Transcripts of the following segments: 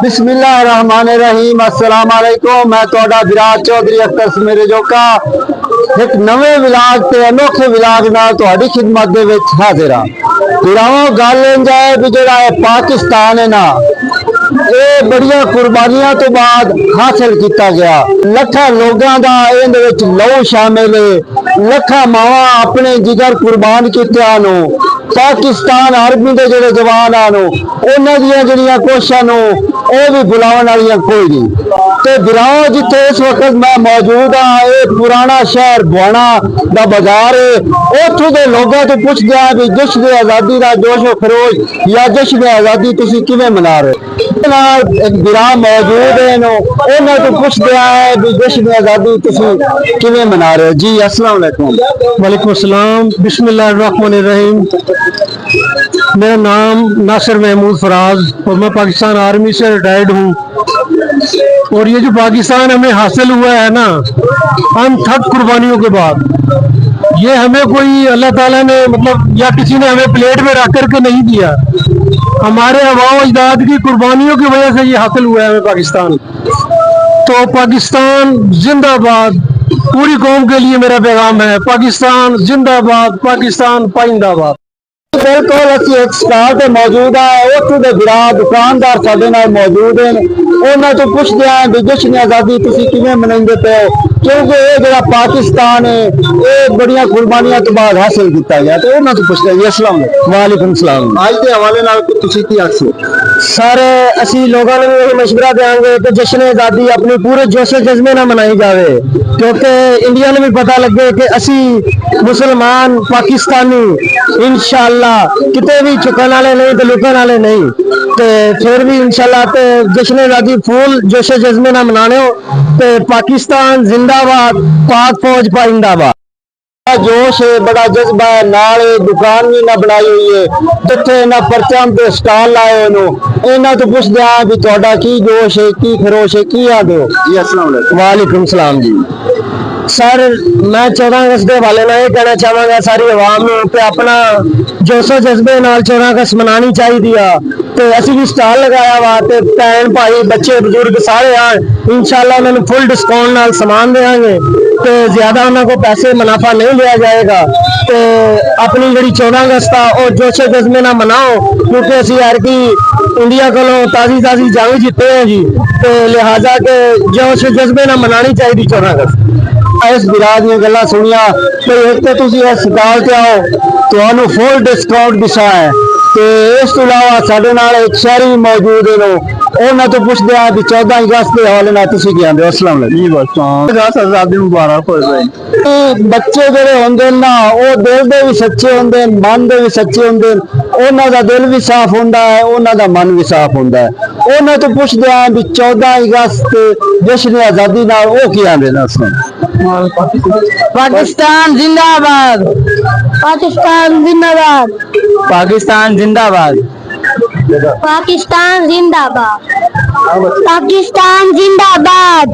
बिस्मिल्लाहिर्रहमानिर्रहीम अस्सलाम वालेकुम। मैं तुहाडा विराज चौधरी अख्तर समेरे जोका एक नवे विलाग ते अनोखे विलाग नाल तुहाडी खिदमत दे विच हाजिर हां। भरावो गल इंज है भी जिहड़ा पाकिस्तान है ना, ये बड़िया कुर्बानियां तो बाद हासिल किया गया। लखा लोगों का इहदे विच लहू शामिल है। लखा मावां अपने जिगर कुर्बान कित्या नो। पाकिस्तान आर्मी के जोड़े जवान उन्होंने जड़िया कोशिशों वो भी बुलाने वाली कोई नहीं। तो बिराओ जिथे इस वक्त मैं मौजूद हाँ, ये पुराना शहर बुआना का बाजार है। उतों के लोगों तो पूछते हैं भी जश्न आज़ादी का जोशो खरोश या जश्न आज़ादी तुसी किवें मना रहे हो। एक बिरा मौजूद है उन्होंने तो पूछते हैं भी जश्न आज़ादी तुसी किवें मना रहे हो। जी अस्सलाम वालेकुम। वालेकुम अस्सलाम। बिस्मिल्लाहिर्रहमानिर्रहीम। मेरा नाम नासिर महमूद फराज और मैं पाकिस्तान आर्मी से रिटायर्ड हूँ। और ये जो पाकिस्तान हमें हासिल हुआ है ना, अनथक कुर्बानियों के बाद, ये हमें कोई अल्लाह ताला ने मतलब या किसी ने हमें प्लेट में रख करके नहीं दिया। हमारे आबाओ अजदाद की कुर्बानियों की वजह से ये हासिल हुआ है हमें पाकिस्तान। तो पाकिस्तान जिंदाबाद। पूरी कौम के लिए मेरा पैगाम है, पाकिस्तान जिंदाबाद, पाकिस्तान पाइंदाबाद। बिल्कुल असं एक स्टॉल से मौजूद है। उतों के बिरा दुकानदार साडे नाल मौजूद हैं। उन्होंने तो पूछते हैं भी जश्न आज़ादी तुसी किवें मनाइंदे पे हो, क्योंकि ये जो पाकिस्तान है ये बड़िया कुर्बानियां तो बाद हासिल किया गया। तो उन्होंने तो पूछते हैं। अस्सलाम वालेकुम सलाम। आज के हवाले नाल तुसी की आखो सर? असी लोगों ने भी मशवरा देंगे कि जश्न आज़ादी अपने पूरे जोशे जज्बे ना मनाई जाए, क्योंकि इंडिया ने भी पता लगे कि असी मुसलमान पाकिस्तानी इंशाअल्लाह किते भी झुकन वाले नहीं तो लुकन वाले नहीं। तो फिर भी इंशाअल्लाह ते जश्न आज़ादी फूल जोशे जज्बे ना मनाने हो। तो पाकिस्तान जिंदाबाद, पाक फौज पाइंदाबाद। जोश है, बड़ा जज्बा है। नाल दुकान भी ना बनाई हुई है, जिथे ना परचम पे स्टॉल लाए इन्होंने तो पूछते हैं भी तुहाडा की जोश है, की खरोश है, की याद हो। जी अस्सलाम वालेकुम। वालेकुम सलाम जी। सर मैं 14 अगस्त के हवाले ना ये कहना चाहवागा सारी आवाम को अपना जोशो जज्बे नाल 14 अगस्त मनानी चाहिए। तो असी भी स्टॉल लगाया वा, तो भैन भाई बच्चे बुजुर्ग सारे आन, इंशाअल्लाह उन्होंने फुल डिस्काउंट नाल सामान देंगे। तो ज्यादा उन्होंने को पैसे मुनाफा नहीं लिया जाएगा। तो अपनी जी 14 अगस्त और जोशे जज्बे ना मनाओ, क्योंकि असी यार की इंडिया को ताजी ताजी जंग जीते हैं जी। तो लिहाजा के जोशे जज्बे ना मनानी चाहिए 14 अगस्त। इस बिरा दी गल्लां सुनिया तो एक तो तुसी इस स्टॉल ते आओ, तुहानू फुल डिस्काउंट दिशा है। तो इस तो अलावा साडे नाल एक शहरी मौजूद है उन्होंने तो पूछते हैं भी 14 अगस्त के हवाले नाल तुसी की आंदे हो। अस्सलाम वालेकुम। आजादी मुबारक हो जाए। बच्चे जोड़े होंगे ना वो दिल दे भी सच्चे होंगे, मन दे भी सच्चे होंगे। उन्हों का दिल भी साफ होंदा है, उन्हों का मन भी साफ होंदा है। उन्होंने तो पूछते हैं भी 14 अगस्त जश्न आज़ादी नाल वो की आंदे ना। पाकिस्तान जिंदाबाद, पाकिस्तान जिंदाबाद, पाकिस्तान जिंदाबाद, पाकिस्तान जिंदाबाद, पाकिस्तान जिंदाबाद।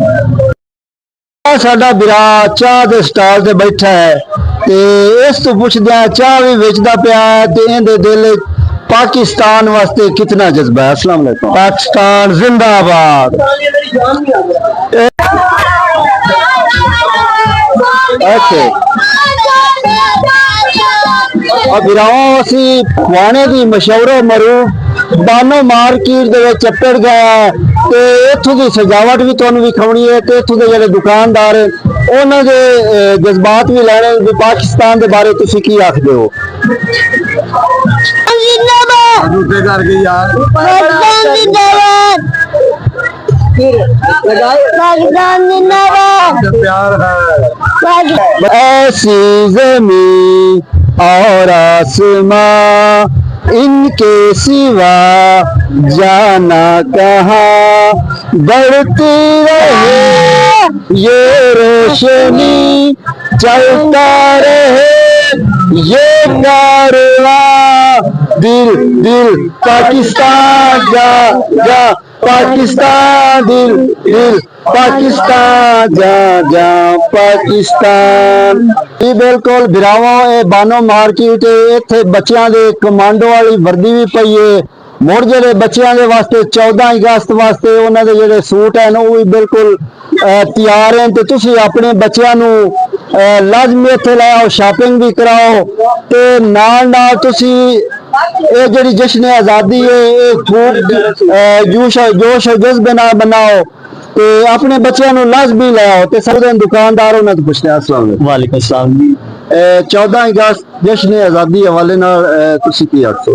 साडा बिरा चाह के स्टॉल से बैठा है। ते इस तो पूछते हैं चाह भी बेचता पाया है, ते इहदे दिल पाकिस्तान वास्ते कितना जज्बा है। अस्सलाम वालेकुम। पाकिस्तान जिंदाबाद। बिराओ खुआने की मशहूर मरूफ बानो मार्केट चप्पड़ गया। तो इतों की सजावट भी तुहानू विखाउणी है। तो इतों के जो दुकानदार उन्होंने जज्बात भी लैने भी पाकिस्तान के बारे तुसी की आखदे हो। ऐसी ज़मीं और आसमां इनके सिवा जाना कहाँ, बढ़ती रहे ये रोशनी, चलता रहे ये कारवां, दिल दिल पाकिस्तान जा जा, पाकिस्तान दिल दिल पाकिस्तान जा जा पाकिस्तान। जी बिल्कुल बिरावो ये बानो मार्केट इत्थे बच्चों के कमांडो वाली वर्दी भी पई है ਮੁੜ ਜਿਹੜੇ ਬੱਚਿਆਂ ਦੇ ਵਾਸਤੇ 14 ਅਗਸਤ ਵਾਸਤੇ ਉਹਨਾਂ ਦੇ ਜਿਹੜੇ ਸੂਟ ਹਨ ਉਹ ਵੀ ਬਿਲਕੁਲ ਤਿਆਰ ਹਨ ਤੇ ਤੁਸੀਂ ਆਪਣੇ ਬੱਚਿਆਂ ਨੂੰ ਲਾਜ਼ਮੀ ਇੱਥੇ ਲੈ ਆਓ, ਸ਼ਾਪਿੰਗ ਵੀ ਕਰਾਓ ਤੇ ਨਾਲ ਨਾਲ ਤੁਸੀਂ ਇਹ ਜਿਹੜੀ ਜਸ਼ਨ ਆਜ਼ਾਦੀ ਹੈ ਇਹ ਖੂਬ ਜੋਸ਼ ਜਜ਼ਬੇ ਨਾਲ ਮਨਾਓ ਤੇ ਆਪਣੇ ਬੱਚਿਆਂ ਨੂੰ ਲਾਜ਼ਮੀ ਲੈ ਆਓ ਤੇ ਸਾਰੇ ਦੁਕਾਨਦਾਰ ਉਹਨਾਂ ਤੋਂ ਪੁੱਛਦੇ ਅਸਲਾਮ ਵਾਲੇਕੁਮ। वालेकुम अस्सलाम जी। 14 अगस्त जश्न आज़ादी हवाले नाल तुसी की आखो?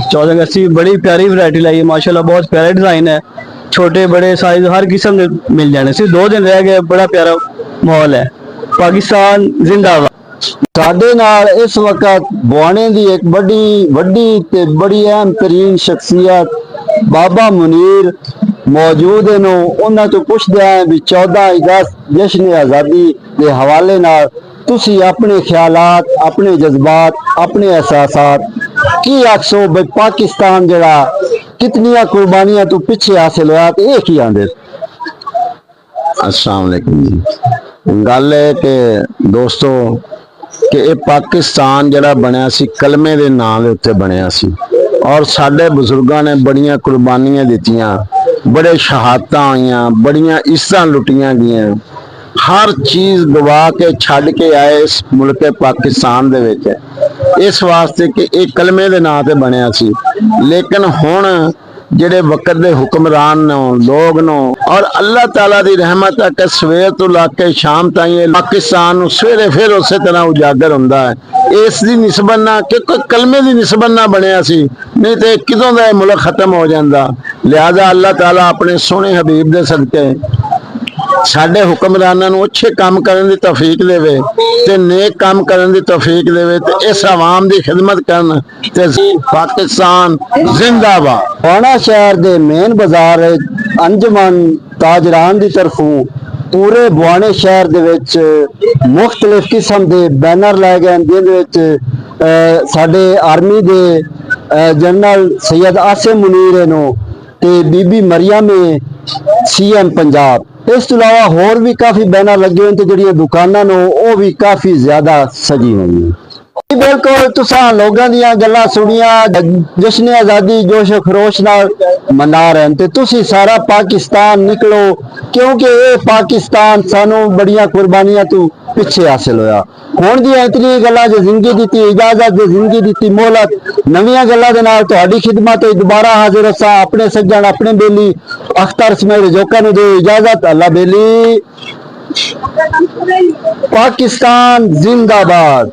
14 अगस्त की बड़ी प्यारी वैरायटी लाई है माशाल्लाह, बहुत प्यारा डिजाइन है, छोटे बड़े साइज हर किस्म के मिल जाने। सिर्फ 2 दिन रह गए, बड़ा प्यारा माहौल है। पाकिस्तान जिंदाबाद। ਸਾਡੇ ਨਾਲ ਇਸ ਵਕਤ ਬੁਆਣੇ ਦੀ ਇੱਕ ਵੱਡੀ ਤੇ ਬੜੀ ਅਹਿਮ ਤਰੀਨ ਸ਼ਖਸੀਅਤ ਬਾਬਾ ਮੁਨੀਰ ਮੌਜੂਦ ਨੇ। ਉਹਨਾਂ ਤੋਂ ਪੁੱਛਦੇ ਆਂ ਵੀ 14 ਅਗਸਤ ਜਸ਼ਨ ਆਜ਼ਾਦੀ ਦੇ ਹਵਾਲੇ ਨਾਲ ਤੁਸੀਂ ਆਪਣੇ ਖਿਆਲਾਤ, ਆਪਣੇ ਜਜ਼ਬਾਤ, ਆਪਣੇ ਅਹਿਸਾਸਾਤ ਕੀ ਆਖੋ ਵੀ ਪਾਕਿਸਤਾਨ ਜਿਹੜਾ ਕਿਤਨੀਆਂ ਕੁਰਬਾਨੀਆਂ ਤੋਂ ਪਿੱਛੇ ਹਾਸਿਲ ਹੋਇਆ ਤੇ ਇਹ ਕੀ ਆਂਦੇ? अस्सलाम वालेकुम जी। गल है कि दोस्तों कि ये पाकिस्तान जड़ा बनया सी कलमे दे नाम दे उत्ते बनया सी और साडे बुजुर्गां ने बड़ियां कुर्बानियां दित्तियां, बड़े शहादतां आईयां, बड़ियां इज्जतां लुटियां गईयां, हर चीज गवा के छड़ के आए इस मुल्क पाकिस्तान दे विच, इस वास्ते कि ये कलमे दे नाम ते बनया सी। लेकिन हुण ਜਿਹੜੇ ਵਕਤ ਦੇ ਹੁਕਮਰਾਨ ਨੂੰ ਲੋਗ ਨੂੰ ਔਰ ਅੱਲਾਹ ਤਾਲਾ ਦੀ ਰਹਿਮਤ ਹੈ ਕਿ ਸਵੇਰ ਤੋਂ ਲਾ ਕੇ ਸ਼ਾਮ ਤਾਈਂ ਪਾਕਿਸਤਾਨ ਨੂੰ ਸਵੇਰੇ ਫਿਰ ਉਸੇ ਤਰ੍ਹਾਂ ਉਜਾਗਰ ਹੁੰਦਾ ਹੈ। ਇਸ ਦੀ ਨਿਸਬਤ ਨਾਲ ਕਿ ਕੋਈ ਕਲਮੇ ਦੀ ਨਿਸਬਤ ਨਾਲ ਬਣਿਆ ਸੀ, ਨਹੀਂ ਤੇ ਕਿਦੋਂ ਦਾ ਇਹ ਮੁਲਕ ਖਤਮ ਹੋ ਜਾਂਦਾ। ਲਿਹਾਜ਼ਾ ਅੱਲਾਹ ਤਾਲਾ ਆਪਣੇ ਸੋਹਣੇ ਹਬੀਬ ਦੇ ਸਦਕੇ ਸਾਡੇ ਹੁਕਮਰਾਨਾਂ ਨੂੰ ਅੱਛੇ ਕੰਮ ਕਰਨ ਦੀ ਤੌਫੀਕ ਦੇਵੇ ਤੇ ਨੇਕ ਕੰਮ ਕਰਨ ਦੀ ਤੌਫੀਕ ਦੇਵੇ ਤੇ ਇਸ ਆਵਾਮ ਦੀ ਖਿਦਮਤ ਕਰਨ ਤੇ ਪਾਕਿਸਤਾਨ ਜ਼ਿੰਦਾਬਾਦ। ਬੁਆਣਾ ਸ਼ਹਿਰ ਦੇ ਮੇਨ ਬਾਜ਼ਾਰ ਅੰਜਮਨ ਤਾਜਰਾਨ ਦੀ ਤਰਫੋਂ ਪੂਰੇ ਬੁਆਣੇ ਸ਼ਹਿਰ ਦੇ ਵਿੱਚ ਮੁxtਲਿਫ ਕਿਸਮ ਦੇ ਬੈਨਰ ਲਾਏ ਗਏ ਜਿਹਦੇ ਵਿੱਚ ਸਾਡੇ ਆਰਮੀ ਦੇ ਜਨਰਲ ਸੈयद ਆਸਿਮ ਮੁਨੀਰ ਨੂੰ ਤੇ ਬੀਬੀ ਮਰੀਮ CM ਪੰਜਾਬ। ਇਸ ਤੋਂ ਇਲਾਵਾ ਹੋਰ ਵੀ ਕਾਫੀ ਬੈਨਰ ਲੱਗੇ ਹੋਏ ਤੇ ਜਿਹੜੀਆਂ ਦੁਕਾਨਾਂ ਨੂੰ ਉਹ ਵੀ ਕਾਫੀ ਜ਼ਿਆਦਾ ਸਜੀ ਹੋਈਆਂ। ਬਿਲਕੁਲ ਤੁਸੀਂ ਲੋਕਾਂ ਦੀਆਂ ਗੱਲਾਂ ਸੁਣੀਆਂ, ਜਸ਼ਨ ਆਜ਼ਾਦੀ ਜੋਸ਼ ਖਰੋਸ਼ ਨਾਲ ਮਨਾ ਰਹੇ ਤੇ ਤੁਸੀਂ ਸਾਰਾ ਪਾਕਿਸਤਾਨ ਨਿਕਲੋ ਕਿਉਂਕਿ ਇਹ ਪਾਕਿਸਤਾਨ ਸਾਨੂੰ ਬੜੀਆਂ ਕੁਰਬਾਨੀਆਂ ਤੋਂ ਪਿੱਛੇ ਹਾਸਿਲ ਹੋਇਆ। ਹੁਣ ਦੀਆਂ ਇਤਨੀ ਗੱਲਾਂ ਜੇ ਜ਼ਿੰਦਗੀ ਦਿੱਤੀ ਇਜਾਜ਼ਤ, ਜੇ ਜ਼ਿੰਦਗੀ ਦਿੱਤੀ ਮੋਹਲਤ, ਨਵੀਆਂ ਗੱਲਾਂ ਦੇ ਨਾਲ ਤੁਹਾਡੀ ਖਿਦਮਤ ਵਿੱਚ ਦੁਬਾਰਾ ਹਾਜ਼ਰ ਹਾਂ। ਆਪਣੇ ਸੱਜਣ ਆਪਣੇ ਬੇਲੀ ਅਖਤਰ ਸਮੇਤ ਜੋਕਾਂ ਨੂੰ ਦੇ ਇਜਾਜ਼ਤ। ਅੱਲਾ ਬੇਲੀ। पाकिस्तान जिंदाबाद।